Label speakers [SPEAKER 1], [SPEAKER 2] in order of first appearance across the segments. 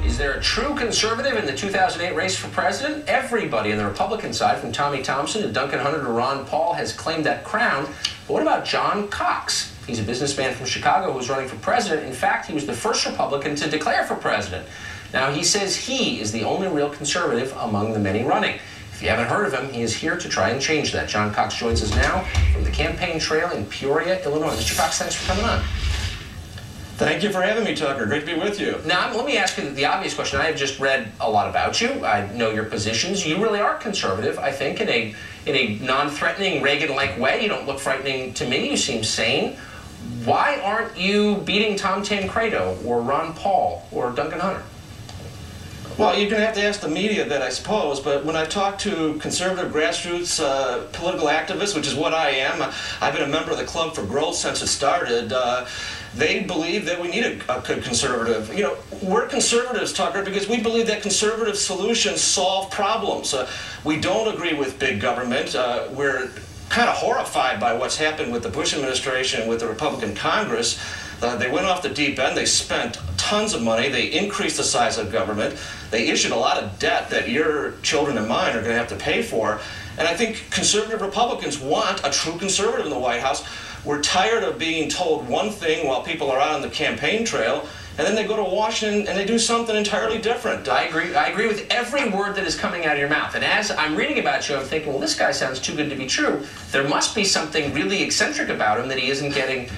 [SPEAKER 1] Is there a true conservative in the 2008 race for president? Everybody on the Republican side, from Tommy Thompson to Duncan Hunter to Ron Paul, has claimed that crown. But what about John Cox? He's a businessman from Chicago who's running for president. In fact, he was the first Republican to declare for president. Now, he says he is the only real conservative among the many running. If you haven't heard of him, he is here to try and change that. John Cox joins us now from the campaign trail in Peoria, Illinois. Mr. Cox, thanks for coming on.
[SPEAKER 2] Thank you for having me, Tucker. Great to be with you.
[SPEAKER 1] Now, let me ask you the obvious question. I have just read a lot about you. I know your positions. You really are conservative, I think, in a non-threatening, Reagan-like way. You don't look frightening to me. You seem sane. Why aren't you beating Tom Tancredo or Ron Paul or Duncan Hunter?
[SPEAKER 2] Well, you're going to have to ask the media that, I suppose, but when I talk to conservative grassroots political activists, which is what I am, I've been a member of the Club for Growth since it started, they believe that we need a good conservative. You know, we're conservatives, Tucker, because we believe that conservative solutions solve problems. We don't agree with big government. We're kind of horrified by what's happened with the Bush administration, with the Republican Congress. They went off the deep end. They spent tons of money. They increased the size of government. They issued a lot of debt that your children and mine are going to have to pay for. And I think conservative Republicans want a true conservative in the White House. We're tired of being told one thing while people are out on the campaign trail, and then they go to Washington and they do something entirely different.
[SPEAKER 1] I agree with every word that is coming out of your mouth. And as I'm reading about you, I'm thinking, well, this guy sounds too good to be true. There must be something really eccentric about him that he isn't getting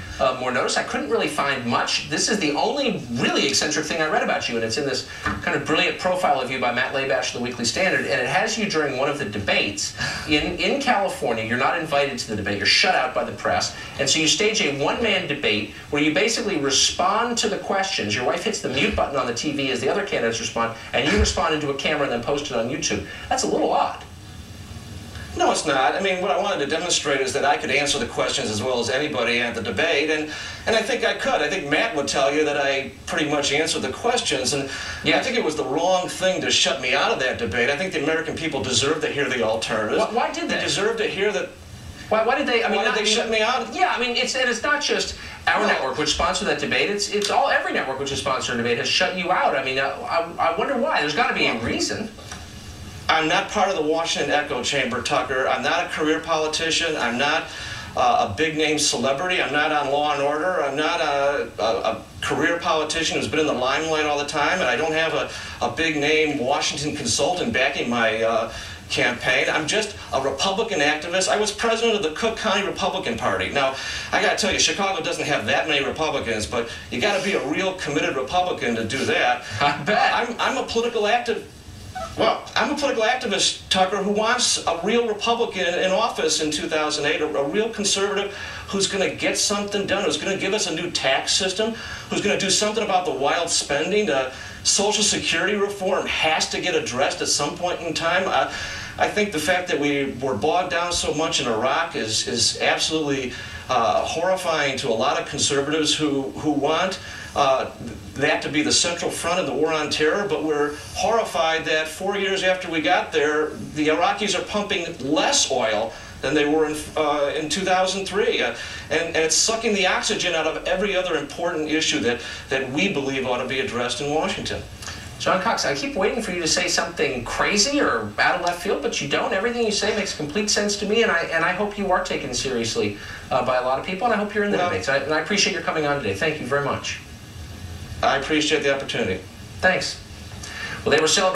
[SPEAKER 1] more notice. I couldn't really find much. This is the only really eccentric thing I read about you, and it's in this kind of brilliant profile of you by Matt Labash of the Weekly Standard, and it has you during one of the debates in California. You're not invited to the debate. You're shut out by the press, and so you stage a one-man debate where you basically respond to the questions. Your wife hits the mute button on the TV as the other candidates respond, and you respond into a camera and then post it on YouTube. That's a little odd.
[SPEAKER 2] No, it's not. I mean, what I wanted to demonstrate is that I could answer the questions as well as anybody at the debate, and I think I could. I think Matt would tell you that I pretty much answered the questions, and I think it was the wrong thing to shut me out of that debate. I think the American people deserve to hear the alternative.
[SPEAKER 1] Why did they?
[SPEAKER 2] They deserve to hear that.
[SPEAKER 1] Why did they? I mean,
[SPEAKER 2] why did they shut me out?
[SPEAKER 1] Yeah, I mean, it's not just our network which sponsored that debate. It's every network which has sponsored a debate has shut you out. I mean, I wonder why. There's got to be a reason.
[SPEAKER 2] I'm not part of the Washington echo chamber, Tucker. I'm not a career politician. I'm not a big-name celebrity. I'm not on Law and Order. I'm not a career politician who's been in the limelight all the time, and I don't have a big-name Washington consultant backing my campaign. I'm just a Republican activist. I was president of the Cook County Republican Party. Now, I got to tell you, Chicago doesn't have that many Republicans, but you got to be a real committed Republican to do that.
[SPEAKER 1] I bet.
[SPEAKER 2] I'm a political activist. Well, I'm a political activist, Tucker, who wants a real Republican in office in 2008, a real conservative who's going to get something done, who's going to give us a new tax system, who's going to do something about the wild spending. Social Security reform has to get addressed at some point in time. I think the fact that we were bogged down so much in Iraq is absolutely horrifying to a lot of conservatives who want that to be the central front of the war on terror, but we're horrified that 4 years after we got there, the Iraqis are pumping less oil than they were in 2003. And it's sucking the oxygen out of every other important issue that we believe ought to be addressed in Washington.
[SPEAKER 1] John Cox, I keep waiting for you to say something crazy or out of left field, but you don't. Everything you say makes complete sense to me, and I hope you are taken seriously by a lot of people, and I hope you're in the debates. And I appreciate your coming on today. Thank you very much.
[SPEAKER 2] I appreciate the opportunity.
[SPEAKER 1] Thanks. Well, they were celebrating